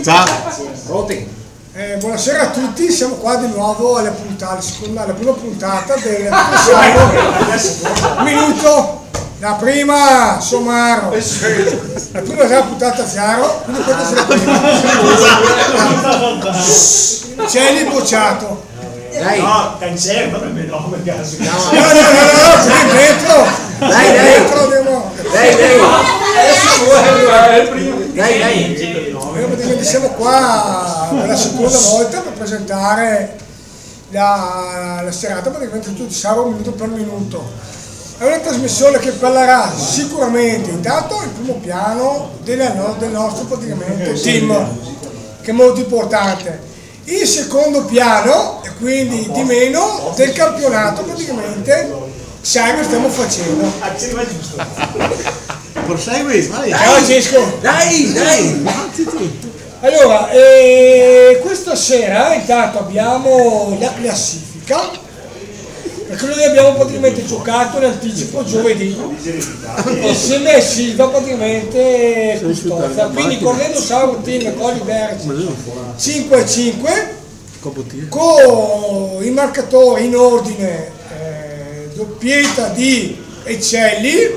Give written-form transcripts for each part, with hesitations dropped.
Ciao. Buonasera a tutti, siamo qua di nuovo alla prima puntata del minuto. La prima Somaro, la prima è la puntata Ziaro, quindi questa sarà la prima. Cieli bocciato. Dai. No, cancello per me no, per caso. No, dentro. Dai. Siamo qua per la seconda volta per presentare la serata, praticamente tutti sabato minuto per minuto. È una trasmissione che parlerà sicuramente intanto il primo piano del nostro praticamente team, che è molto importante. Il secondo piano, e quindi di meno, del campionato praticamente che stiamo facendo. Prosegui, vai. Ciao Francesco. Dai. Allora, questa sera intanto abbiamo la classifica, perché noi abbiamo praticamente giocato in anticipo giovedì insieme a Silva praticamente Custoza, quindi correndo Sauro Team Colli Bergi 5-5 con i marcatori in ordine, doppietta di Eccelli,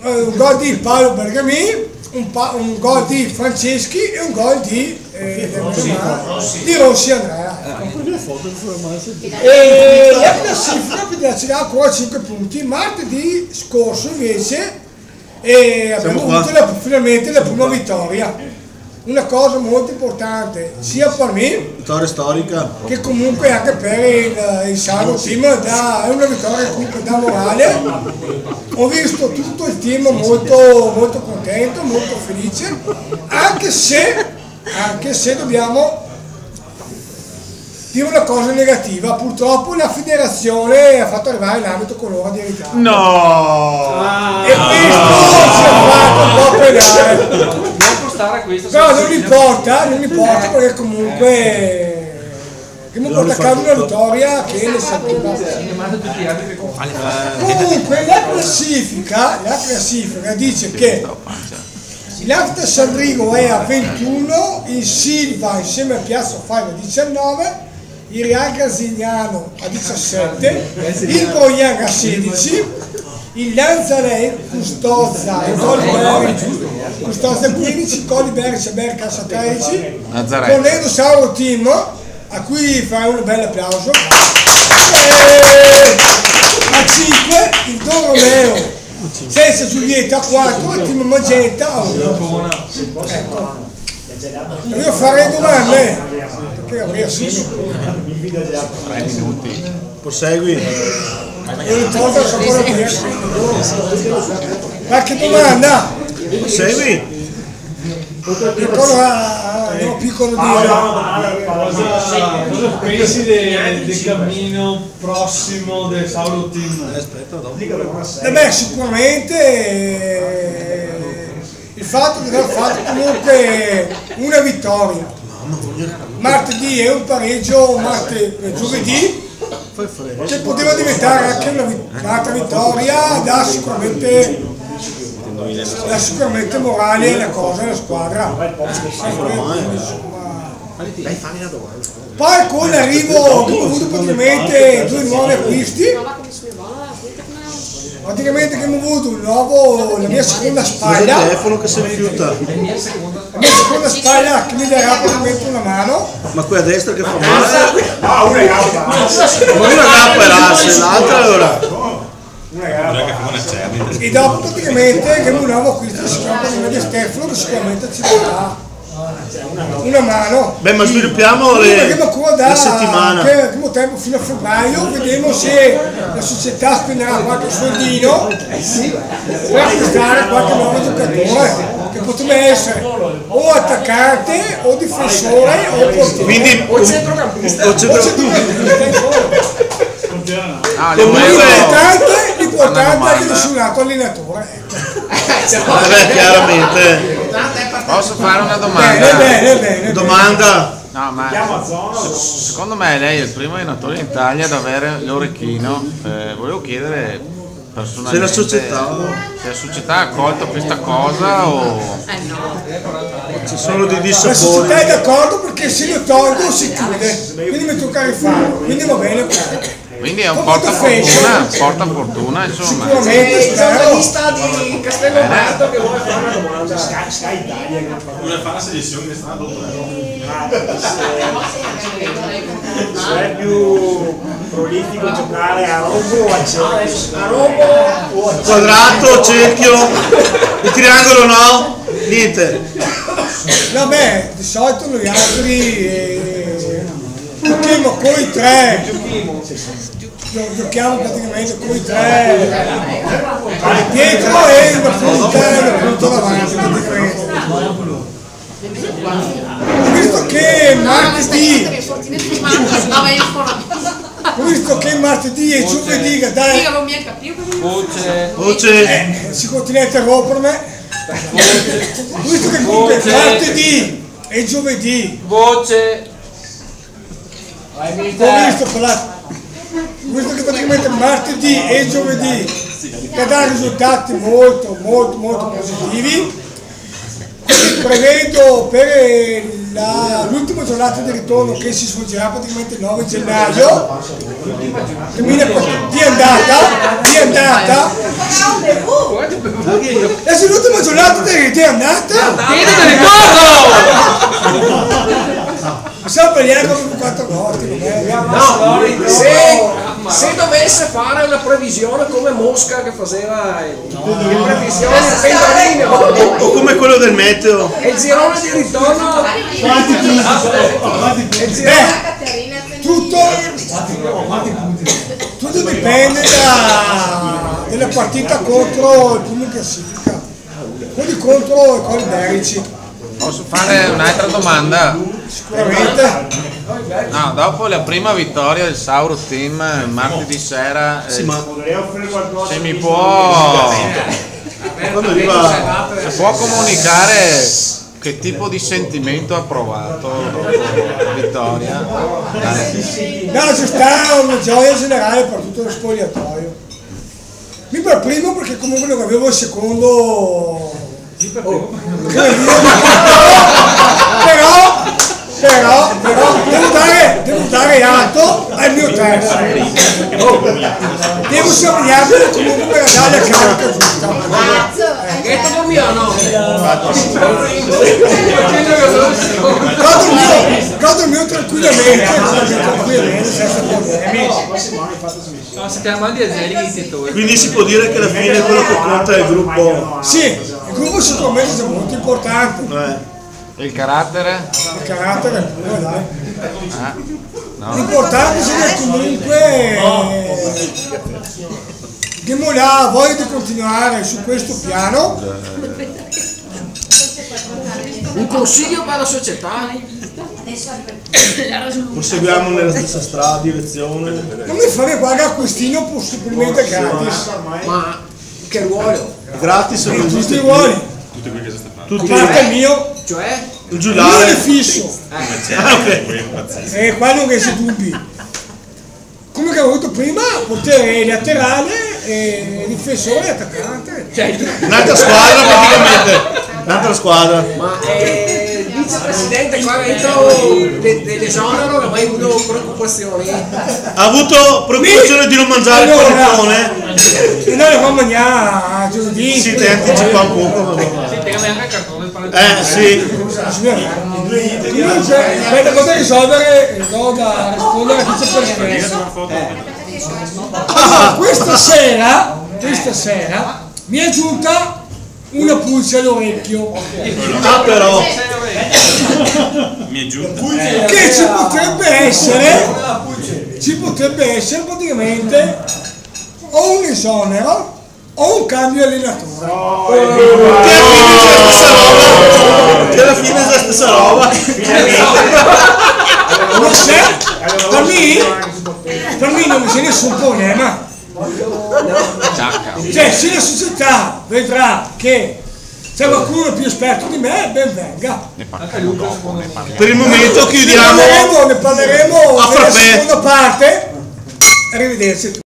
un gol di Paolo Bergamì, un gol di Franceschi e un gol di Rossi Andrea. E la classifica ci dà ancora 5 punti. Martedì scorso invece abbiamo avuto finalmente la prima vittoria. Una cosa molto importante sia per me, vittoria storica, che comunque anche per il Sauro Team è una vittoria che comunque dà morale. Ho visto tutto il team molto contento, molto felice, anche se dobbiamo dire una cosa negativa. Purtroppo la federazione ha fatto arrivare l'arbitro con l'ora di ritardo. no, E questo ci ha fatto un po' pedare. Però non importa perché comunque porta a casa una vittoria che ne sapeva. Comunque la classifica dice che l'After Sandrigo è a 21, il Silva insieme a Piazza Fai a 19, il Real Grasignano a 17, il Boian a 16, il Lanzarè Custoza e Custoza 15, Colli Bergi e Bercas a 13, Cornedo Sauro Team, a cui fai un bel applauso, a 5 il Don Romeo senza Giulietta a 4 il Team Magenta a 1. Ecco. Io farei domande perché avrei solo 3 minuti. Prosegui. Qualche domanda? Prosegui. Piccolo piccolo Cosa pensi del cammino prossimo del Sauro Team? Sicuramente il fatto di aver fatto comunque una vittoria. Martedì è un pareggio, giovedì che poteva diventare anche un'altra vittoria, dà sicuramente morale alla cosa, alla squadra. Poi con l'arrivo abbiamo avuto praticamente 2 nuovi acquisti, praticamente che abbiamo avuto la mia seconda spalla, il telefono che si rifiuta, la mia seconda spalla che mi darà praticamente una mano, ma qui a destra che fa male, Una gamba era se l'altra allora. e dopo praticamente che abbiamo un nuovo acquisto che si chiama praticamente Stefano, che sicuramente ci darà una mano. Beh, ma sviluppiamo la settimana. Primo tempo fino a febbraio, vediamo se la società spenderà qualche soldino per acquistare qualche nuovo giocatore, che potrebbe essere o attaccante o difensore o portiere. Quindi o centrocampista. L'importante è che sul lato allenatore. Chiaramente. Posso fare una domanda? Bene. Domanda. No, ma secondo me lei è il primo allenatore in Italia ad avere l'orecchino. Volevo chiedere personalmente, Se la società ha accolto questa cosa o... No. Ci sono dei La dissapori. società è d'accordo perché se lo tolgo si chiude, quindi mi tocca rifarlo, quindi va bene. Quindi è un portafortuna, insomma. Sicuramente C'è una spero. lista di Castellomardo che vuole fare una domanda. Vuole fare la selezione che sta dopo. È più prolifico giocare a rombo o a cerchio? A rombo o a Quadrato, cerchio, il triangolo no? Niente. Vabbè, di solito noi altri giochiamo con i tre. Giochiamo praticamente con i tre. Dietro e una punta davanti. Ho visto che martedì e giovedì dai, Voce. si continua a interrompermi. Ho visto che comunque martedì e giovedì Voce. ho visto che praticamente martedì e giovedì che dà risultati molto positivi. Quindi prevedo per l'ultima giornata di ritorno che si svolgerà praticamente il 9 gennaio di andata adesso l'ultima giornata di andata siamo per gli con 4 volte se dovesse fare una previsione come Mosca che faceva le previsioni del Pendolino O come quello del meteo. e il girone di ritorno tutto dipende dalla partita contro il primo in classifica, quelli contro i coli iberici Posso fare un'altra domanda? sicuramente. No, dopo la prima vittoria del Sauro Team martedì sera, se mi può comunicare che tipo di sentimento ha provato dopo la vittoria? No, ci sta una gioia generale per tutto lo spogliatoio. Mi per primo perché comunque non avevo il secondo. Però devo dare atto al mio terzo. Devo somigliare comunque per andare a carica giusta. Detto con mio no Godo il mio tranquillamente senza problemi. Si chiama di Azelis. Quindi si può dire che alla fine quello che conta è il gruppo. Sì, il gruppo sicuramente è molto importante. E il carattere? Il carattere pure, dai. No. L'importante è comunque abbiamo la voglia di continuare su questo piano. un consiglio per la società Proseguiamo nella stessa strada, direzione. Non mi fare guardare acquistino possibilmente gratis. ma che ruolo Gratis o Tutti i ruoli. tutti A parte il mio, cioè il io giullare. è fisso. Ok. Qua non che si dubbi. Come che avevo detto prima, potere laterale e difensore e attaccante. Un'altra squadra praticamente. Un'altra squadra. ma il vicepresidente qua dentro dell'esonero non ha mai avuto preoccupazioni Ha avuto preoccupazione di non mangiare il panettone? E noi lo mamma a giovedì. Si te anticipa un poco. Sì. Comunque, aspetta, cosa risolvere? Do da rispondere al vicepresidente. Allora, questa sera mi è giunta una pulce all'orecchio Ah però. Mi è giunto. che ci potrebbe essere praticamente o un esonero o un cambio allenatore. Che alla fine è la stessa roba. Non c'è, per me non c'è nessun problema. Cioè, se la società vedrà che c'è qualcuno più esperto di me, ben venga. Per il momento chiudiamo Ne parleremo a nella frappè. seconda parte. Arrivederci.